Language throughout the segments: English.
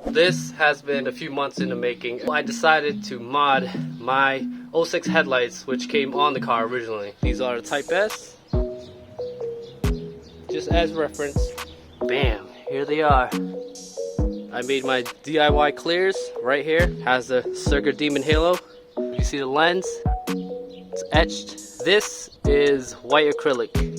This has been a few months in the making. I decided to mod my 06 headlights, which came on the car originally. These are the Type S. Just as reference, bam, here they are. I made my DIY clears right here. Has the Circuit Demon halo. You see the lens? It's etched. This is white acrylic.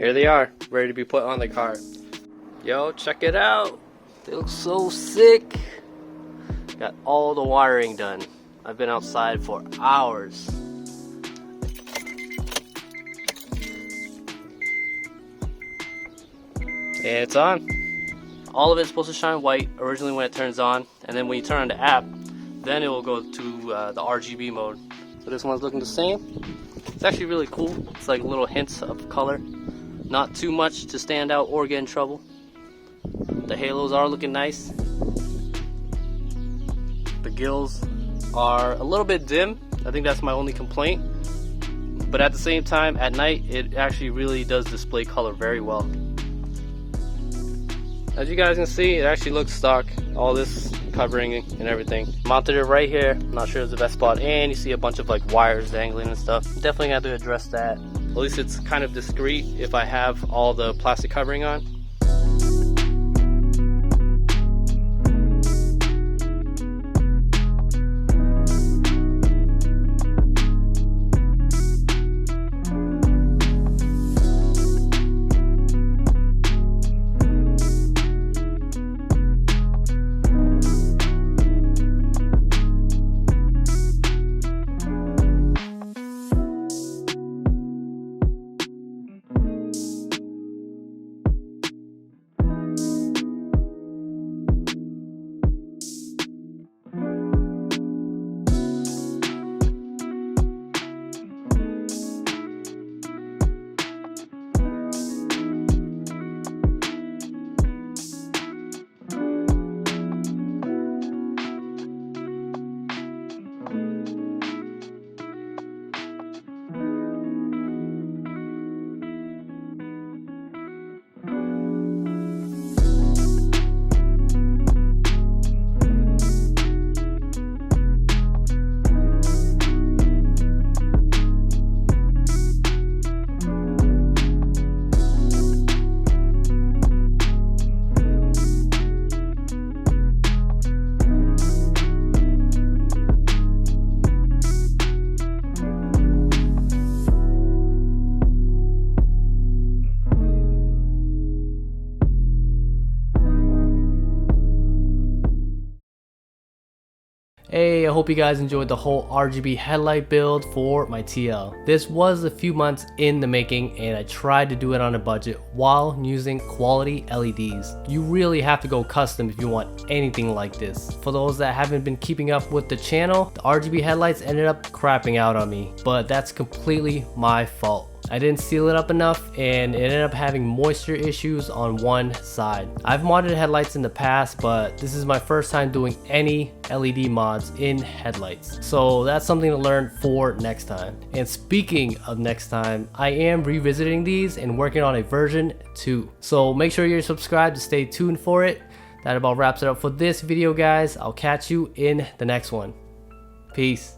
here they are, ready to be put on the car. Yo, check it out. They look so sick. Got all the wiring done. I've been outside for hours. And it's on. All of it's supposed to shine white originally when it turns on, and then when you turn on the app, then it will go to the RGB mode. So this one's looking the same. It's actually really cool. It's like little hints of color. Not too much to stand out or get in trouble. The halos are looking nice. The gills are a little bit dim. I think that's my only complaint. But at the same time, at night, it actually really does display color very well. As you guys can see, it actually looks stock. All this covering and everything. Mounted it right here. I'm not sure it's the best spot. And you see a bunch of like wires dangling and stuff. Definitely have to address that. At least it's kind of discreet if I have all the plastic covering on. Hey, I hope you guys enjoyed the whole RGB headlight build for my TL. This was a few months in the making and I tried to do it on a budget while using quality LEDs. You really have to go custom if you want anything like this. For those that haven't been keeping up with the channel, the RGB headlights ended up crapping out on me, but that's completely my fault. I didn't seal it up enough and it ended up having moisture issues on one side. I've modded headlights in the past, but this is my first time doing any LED mods in headlights. So that's something to learn for next time. And speaking of next time, I am revisiting these and working on a version 2. So make sure you're subscribed to stay tuned for it. That about wraps it up for this video, guys. I'll catch you in the next one. Peace.